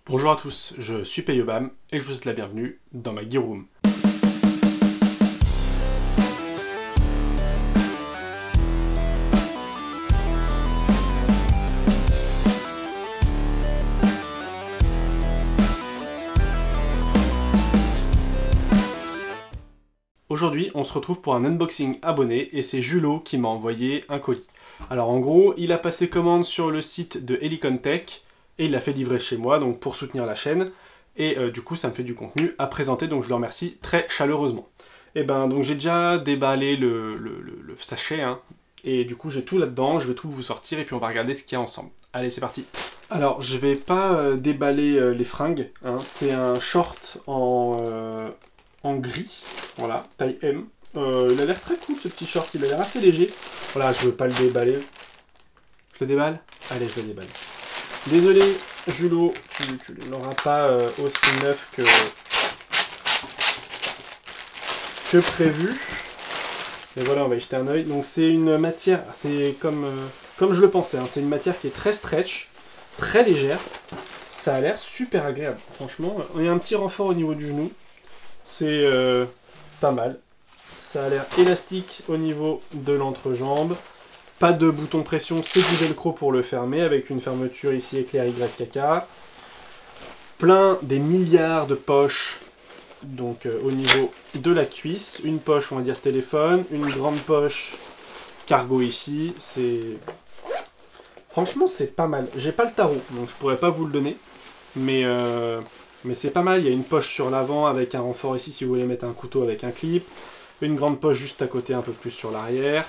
Bonjour à tous, je suis Payobam et je vous souhaite la bienvenue dans ma gear room. Aujourd'hui, on se retrouve pour un unboxing abonné et c'est Julot qui m'a envoyé un colis. Alors en gros, il a passé commande sur le site de Helicon Tech et il l'a fait livrer chez moi donc pour soutenir la chaîne. Et du coup, ça me fait du contenu à présenter, donc je le remercie très chaleureusement. Et ben donc j'ai déjà déballé le sachet, hein, et du coup j'ai tout là-dedans, je vais tout vous sortir et puis on va regarder ce qu'il y a ensemble. Allez, c'est parti. Alors, je vais pas déballer les fringues, hein. C'est un short en gris, voilà, taille M. Il a l'air très cool ce petit short, il a l'air assez léger. Voilà, je veux pas le déballer. Je le déballe? Allez, je le déballe. Désolé, Julot, tu l'auras pas aussi neuf que prévu. Mais voilà, on va y jeter un oeil. Donc c'est une matière, c'est comme je le pensais, hein, c'est une matière qui est très stretch, très légère. Ça a l'air super agréable, franchement. Il y a un petit renfort au niveau du genou. C'est pas mal. Ça a l'air élastique au niveau de l'entrejambe. Pas de bouton pression, c'est du velcro pour le fermer, avec une fermeture ici éclair YKK. Plein des milliards de poches, donc au niveau de la cuisse. Une poche, on va dire téléphone, une grande poche cargo ici. Franchement, c'est pas mal. J'ai pas le tarot, donc je pourrais pas vous le donner. Mais c'est pas mal. Il y a une poche sur l'avant avec un renfort ici si vous voulez mettre un couteau avec un clip. Une grande poche juste à côté, un peu plus sur l'arrière.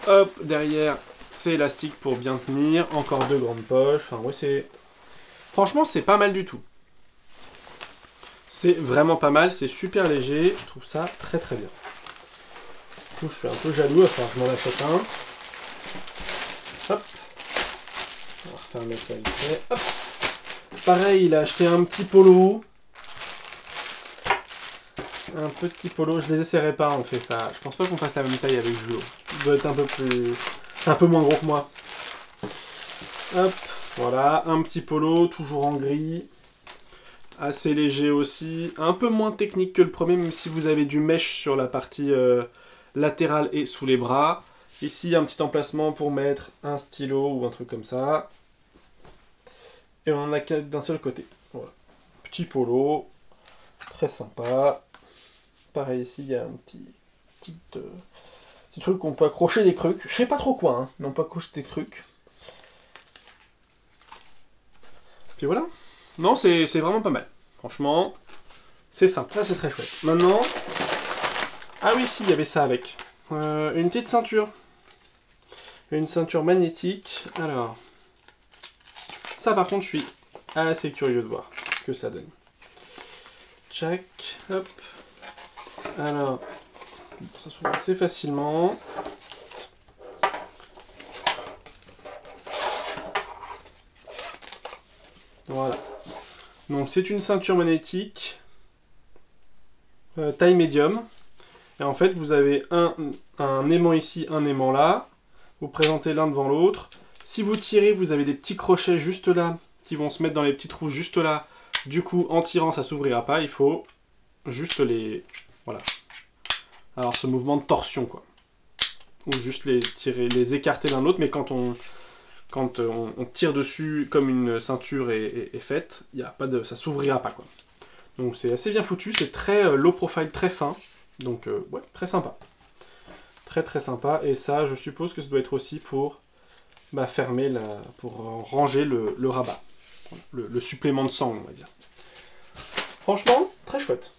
Hop, derrière, c'est élastique pour bien tenir. Encore deux grandes poches. Enfin, ouais, c'est... Franchement, c'est pas mal du tout. C'est vraiment pas mal. C'est super léger. Je trouve ça très très bien. Du coup, je suis un peu jaloux. Enfin, je m'en achète un. Hop. On va refermer ça vite fait. Hop. Pareil, il a acheté un petit polo. Un petit polo, je les essaierai pas en fait. Ça, je pense pas qu'on fasse la même taille avec Julot. Il doit être un peu moins gros que moi. Hop, voilà, un petit polo, toujours en gris. Assez léger aussi. Un peu moins technique que le premier, même si vous avez du mesh sur la partie latérale et sous les bras. Ici, un petit emplacement pour mettre un stylo ou un truc comme ça. Et on en a qu'un d'un seul côté. Voilà. Petit polo, très sympa. Pareil, ici, il y a un petit truc qu'on peut accrocher des trucs. Je sais pas trop quoi, hein, mais on peut accrocher des trucs. Puis voilà. Non, c'est vraiment pas mal. Franchement, c'est simple. Ça, c'est très chouette. Maintenant... Ah oui, si, il y avait ça avec. Une petite ceinture. Une ceinture magnétique. Alors... Ça, par contre, je suis assez curieux de voir ce que ça donne. Tchac, hop. Alors, ça s'ouvre assez facilement. Voilà. Donc c'est une ceinture magnétique taille médium. Et en fait, vous avez un aimant ici, un aimant là. Vous présentez l'un devant l'autre. Si vous tirez, vous avez des petits crochets juste là qui vont se mettre dans les petits trous juste là. Du coup, en tirant, ça s'ouvrira pas. Il faut juste les... Voilà. Alors, ce mouvement de torsion, quoi. Ou juste les tirer, les écarter l'un l'autre, mais quand on tire dessus comme une ceinture est faite, y a pas de, ça s'ouvrira pas, quoi. Donc c'est assez bien foutu, c'est très low profile, très fin. Donc ouais, très sympa. Très très sympa. Et ça, je suppose que ça doit être aussi pour fermer, pour ranger le rabat. Le supplément de sang, on va dire. Franchement, très chouette.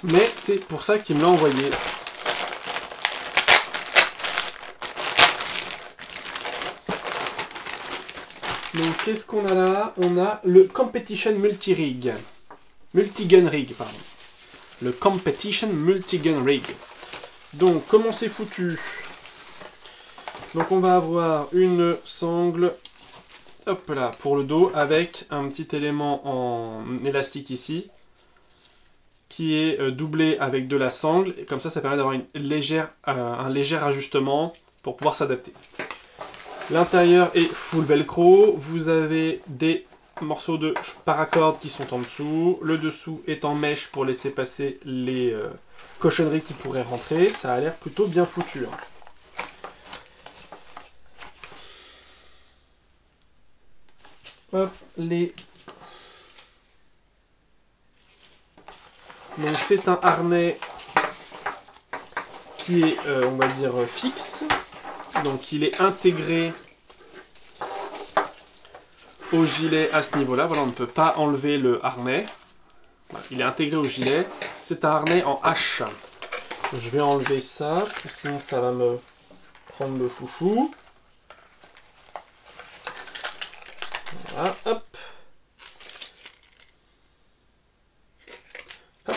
Mais c'est pour ça qu'il me l'a envoyé. Donc qu'est-ce qu'on a là? On a le Competition Multi-Rig. Multi-Gun Rig, pardon. Le Competition Multi-Gun Rig. Donc comment c'est foutu? Donc on va avoir une sangle, hop là, pour le dos, avec un petit élément en élastique ici, qui est doublé avec de la sangle, et comme ça, ça permet d'avoir un léger ajustement pour pouvoir s'adapter. L'intérieur est full velcro, vous avez des morceaux de paracorde qui sont en dessous. Le dessous est en mèche pour laisser passer les cochonneries qui pourraient rentrer. Ça a l'air plutôt bien foutu. Hein. Hop, donc c'est un harnais qui est, on va dire, fixe. Donc il est intégré au gilet à ce niveau-là. Voilà, on ne peut pas enlever le harnais. Voilà, il est intégré au gilet. C'est un harnais en H. Je vais enlever ça, parce que sinon ça va me prendre le chouchou. Voilà, hop. Hop.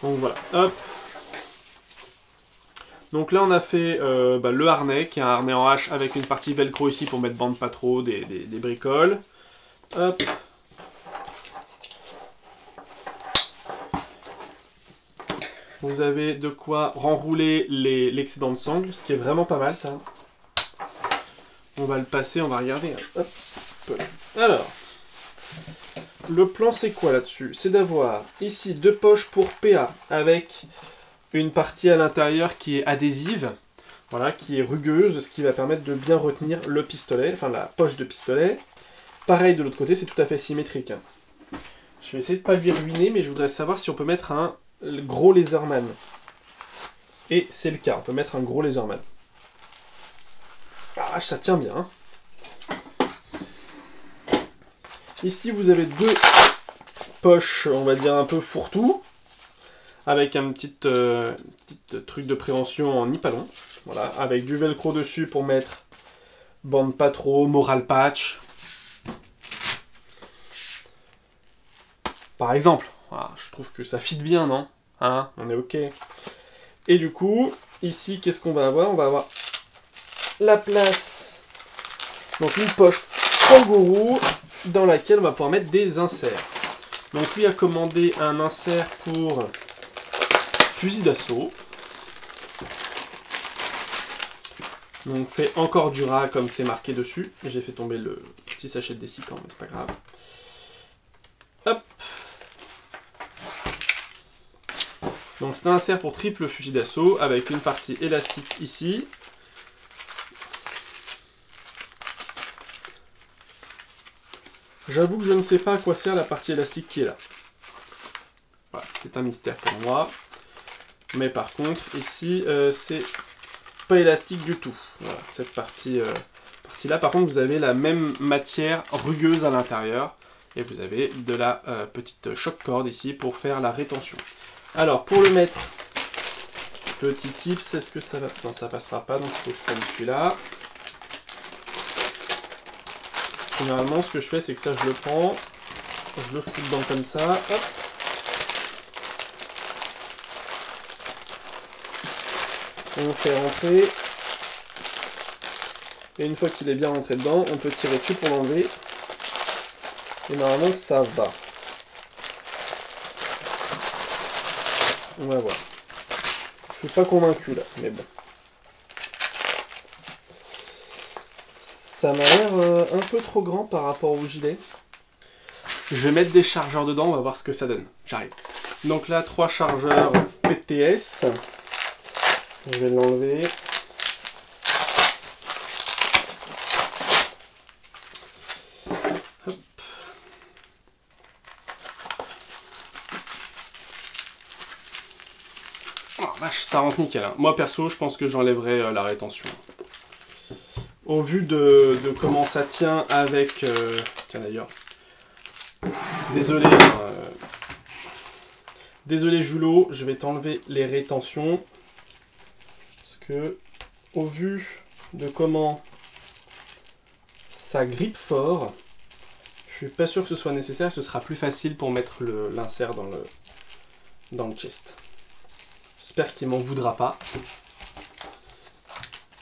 Donc voilà, hop. Donc là on a fait le harnais, qui est un harnais en H avec une partie velcro ici pour mettre bande pas trop, des bricoles. Hop. Vous avez de quoi renrouler l'excédent de sangle, ce qui est vraiment pas mal ça. On va le passer, on va regarder. Hop. Alors, le plan c'est quoi là-dessus? C'est d'avoir ici 2 poches pour PA avec une partie à l'intérieur qui est adhésive, voilà, qui est rugueuse, ce qui va permettre de bien retenir le pistolet, enfin la poche de pistolet. Pareil de l'autre côté, c'est tout à fait symétrique. Hein. Je vais essayer de ne pas lui ruiner, mais je voudrais savoir si on peut mettre un gros laserman. Et c'est le cas, on peut mettre un gros laserman. Ah, ça tient bien. Hein. Ici, vous avez 2 poches, on va dire un peu fourre-tout, avec un petit truc de préhension en nipalon. Voilà, avec du velcro dessus pour mettre bande pas trop, moral patch. Par exemple. Voilà, je trouve que ça fit bien, non? Hein, on est ok. Et du coup, ici, qu'est-ce qu'on va avoir? On va avoir la place. Donc une poche kangourou dans laquelle on va pouvoir mettre des inserts. Donc lui a commandé un insert pour fusil d'assaut. Donc fait encore du ras comme c'est marqué dessus. J'ai fait tomber le petit sachet de dessicant, mais c'est pas grave. Hop. Donc c'est un insert pour triple fusil d'assaut avec une partie élastique ici. J'avoue que je ne sais pas à quoi sert la partie élastique qui est là. Voilà, c'est un mystère pour moi. Mais par contre, ici, c'est pas élastique du tout. Voilà, cette partie-là. Par contre, vous avez la même matière rugueuse à l'intérieur. Et vous avez de la petite choc corde ici pour faire la rétention. Alors, pour le mettre, petit tips, est-ce que ça va... Non, ça passera pas, donc il faut que je prenne celui-là. Généralement, ce que je fais, c'est que ça, je le prends, je le fous dedans comme ça, hop. On le fait rentrer. Et une fois qu'il est bien rentré dedans, on peut tirer dessus pour l'enlever. Et normalement, ça va. On va voir. Je suis pas convaincu là, mais bon. Ça m'a l'air un peu trop grand par rapport au gilet. Je vais mettre des chargeurs dedans, on va voir ce que ça donne. J'arrive. Donc là, 3 chargeurs PTS. Je vais l'enlever. Hop. Oh vache, ça rentre nickel. Hein. Moi perso, je pense que j'enlèverai la rétention. Au vu de comment ça tient avec... Tiens d'ailleurs. Désolé. Désolé Julot, je vais t'enlever les rétentions. Parce que, au vu de comment ça grippe fort, je suis pas sûr que ce soit nécessaire. Ce sera plus facile pour mettre l'insert dans le chest. J'espère qu'il m'en voudra pas.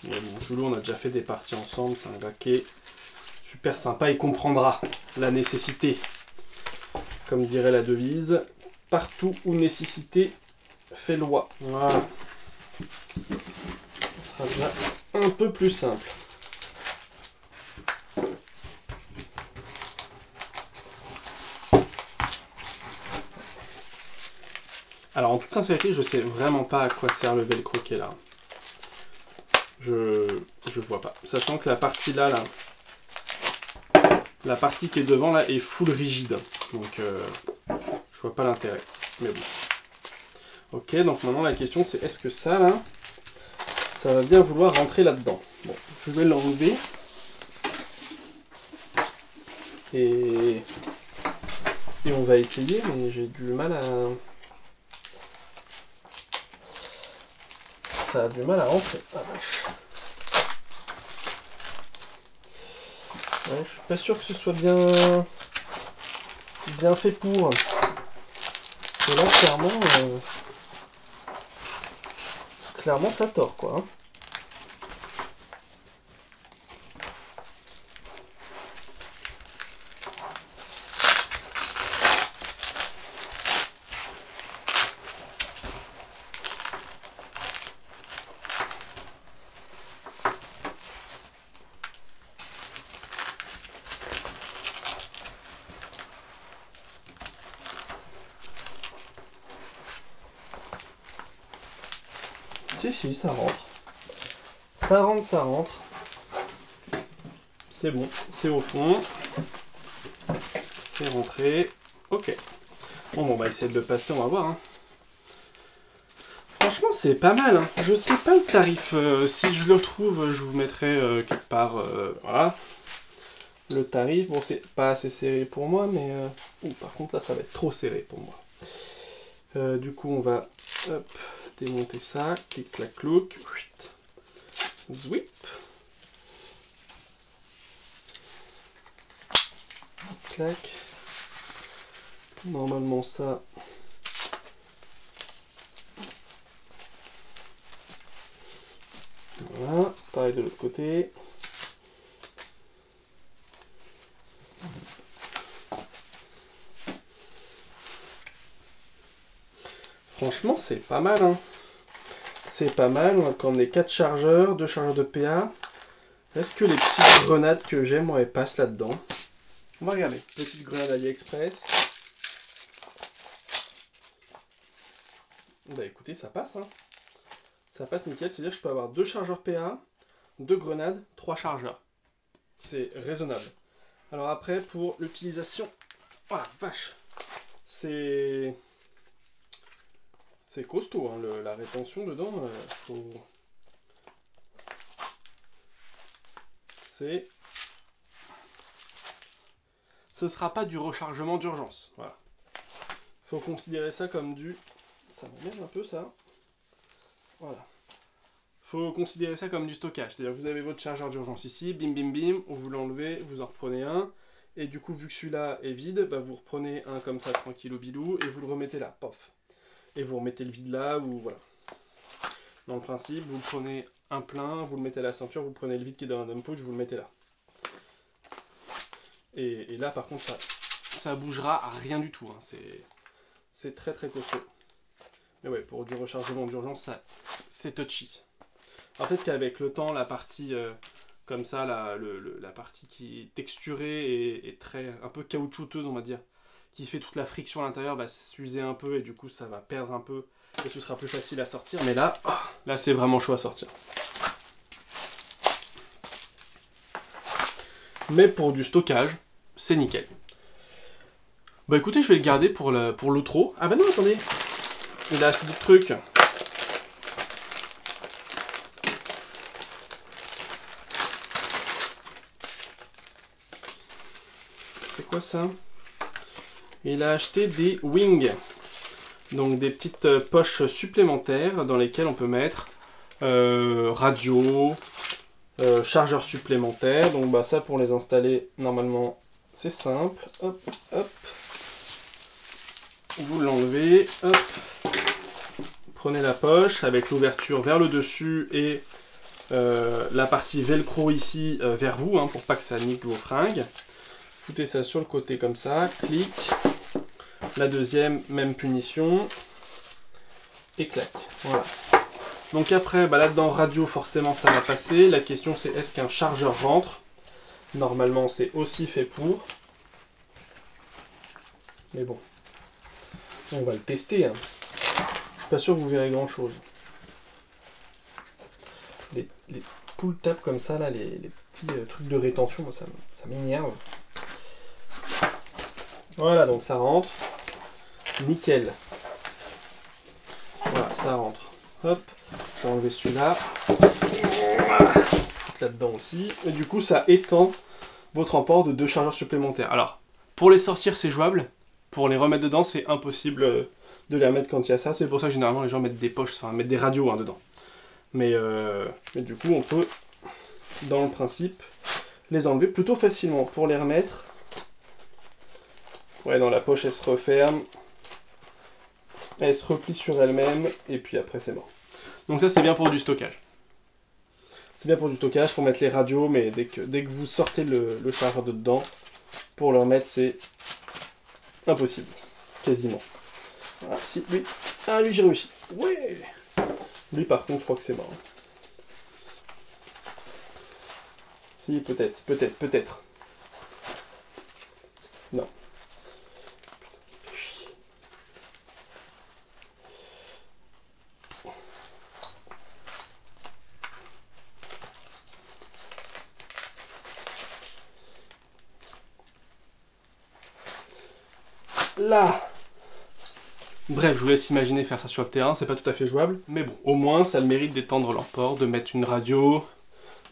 Mais bon, Julot, on a déjà fait des parties ensemble, c'est un gars qui est super sympa, il comprendra la nécessité. Comme dirait la devise, partout où nécessité fait loi. Voilà. Ce sera déjà un peu plus simple. Alors en toute sincérité, je sais vraiment pas à quoi sert le velcro qui est là. Je vois pas. Sachant que la partie là, la partie qui est devant là est full rigide. Donc je vois pas l'intérêt. Mais bon. Ok, donc maintenant la question c'est est-ce que ça là, ça va bien vouloir rentrer là-dedans. Bon, je vais l'enlever. Et on va essayer, mais j'ai du mal à... Ça a du mal à rentrer. Ah vache. Ouais, je suis pas sûr que ce soit bien fait pour. Parce que là, clairement ça tord quoi. Hein. Si, ça rentre. Ça rentre. C'est bon, c'est au fond. C'est rentré. Ok. Bon, on va essayer de le passer, on va voir. Hein. Franchement, c'est pas mal. Hein. Je sais pas le tarif. Si je le trouve, je vous mettrai quelque part. Voilà. Le tarif. Bon, c'est pas assez serré pour moi, mais... par contre, là, ça va être trop serré pour moi. Du coup, on va... Hop, démonter ça, clic clac clouc, zwip, clac, normalement ça, voilà, pareil de l'autre côté. Franchement, c'est pas mal, hein. C'est pas mal, on a quand même 4 chargeurs, 2 chargeurs de PA. Est-ce que les petites grenades que j'ai, moi, elles passent là-dedans? On va regarder. Petite grenade AliExpress. Bah écoutez, ça passe, hein. Ça passe nickel, c'est-à-dire que je peux avoir 2 chargeurs PA, 2 grenades, 3 chargeurs. C'est raisonnable. Alors après, pour l'utilisation... Oh la vache! C'est costaud, hein, la rétention dedans. Ce sera pas du rechargement d'urgence. Voilà. Faut considérer ça comme du... Ça m'emmerde un peu ça. Voilà. Faut considérer ça comme du stockage. C'est-à-dire que vous avez votre chargeur d'urgence ici, bim bim bim, vous l'enlevez, vous en reprenez un. Et du coup, vu que celui-là est vide, bah, vous reprenez un comme ça, tranquille au bilou, et vous le remettez là, pof. Et vous remettez le vide là, ou voilà. Dans le principe, vous prenez un plein, vous le mettez à la ceinture, vous prenez le vide qui est dans un dump pouch, vous le mettez là. Et là, par contre, ça bougera à rien du tout. Hein. C'est très très costaud. Mais ouais, pour du rechargement d'urgence, c'est touchy. Alors peut-être qu'avec le temps, la partie comme ça, la partie qui est texturée et un peu caoutchouteuse, on va dire, qui fait toute la friction à l'intérieur, va s'user un peu et du coup, ça va perdre un peu et ce sera plus facile à sortir. Mais là, là c'est vraiment chaud à sortir. Mais pour du stockage, c'est nickel. Bah écoutez, je vais le garder pour l'outro. Ah bah non, attendez. Il a acheté d'autres trucs. C'est quoi ça? Il a acheté des wings. Donc des petites poches supplémentaires dans lesquelles on peut mettre radio, chargeur supplémentaire. Donc bah ça pour les installer normalement c'est simple. Hop, hop. Vous l'enlevez, hop. Prenez la poche avec l'ouverture vers le dessus et la partie velcro ici vers vous, hein, pour pas que ça nique vos fringues. Foutez ça sur le côté comme ça, clic. La deuxième, même punition. Et clac. Voilà. Donc après, bah là-dedans, radio, forcément, ça va passer. La question, c'est est-ce qu'un chargeur rentre? Normalement, c'est aussi fait pour. Mais bon. On va le tester. Hein. pas sûr que vous verrez grand chose. Les pull tabs comme ça, là, les petits trucs de rétention, moi, ça m'énerve. Voilà, donc ça rentre. Nickel. Voilà, ça rentre. Hop, je vais enlever celui-là. Voilà. Là-dedans aussi. Et du coup, ça étend votre emport de 2 chargeurs supplémentaires. Alors, pour les sortir, c'est jouable. Pour les remettre dedans, c'est impossible de les remettre quand il y a ça. C'est pour ça que généralement, les gens mettent des poches, enfin, mettent des radios dedans. Mais du coup, on peut, dans le principe, les enlever plutôt facilement. Pour les remettre, ouais, dans la poche, elle se referme. Elle se replie sur elle-même. Et puis après, c'est bon. Donc ça, c'est bien pour du stockage. C'est bien pour du stockage, pour mettre les radios, mais dès que vous sortez le chargeur de dedans, pour le remettre, c'est impossible. Quasiment. Ah, si, lui. Ah, lui, j'ai réussi. Ouais. Lui, par contre, je crois que c'est mort. Si, peut-être. Non. Là. Bref, je vous laisse imaginer faire ça sur le terrain, c'est pas tout à fait jouable, mais bon, au moins ça a le mérite d'étendre l'emport, de mettre une radio,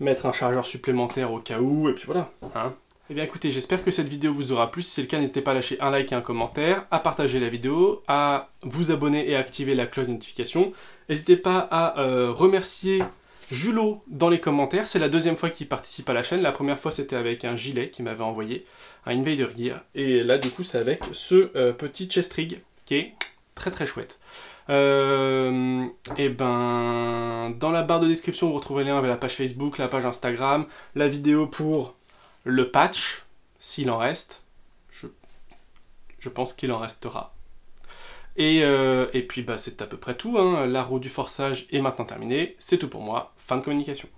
mettre un chargeur supplémentaire au cas où, et puis voilà. Hein. Eh bien écoutez, j'espère que cette vidéo vous aura plu. Si c'est le cas, n'hésitez pas à lâcher un like et un commentaire, à partager la vidéo, à vous abonner et à activer la cloche de notification. N'hésitez pas à remercier Julot dans les commentaires, c'est la 2e fois qu'il participe à la chaîne. La première fois c'était avec un gilet qu'il m'avait envoyé, un Invader Gear, et là du coup c'est avec ce petit chest rig qui est très chouette. Et ben, dans la barre de description vous retrouverez le lien vers la page Facebook, la page Instagram, la vidéo pour le patch, s'il en reste. Je pense qu'il en restera. Et puis bah, c'est à peu près tout, hein. La roue du forçage est maintenant terminée. C'est tout pour moi. Fin de communication.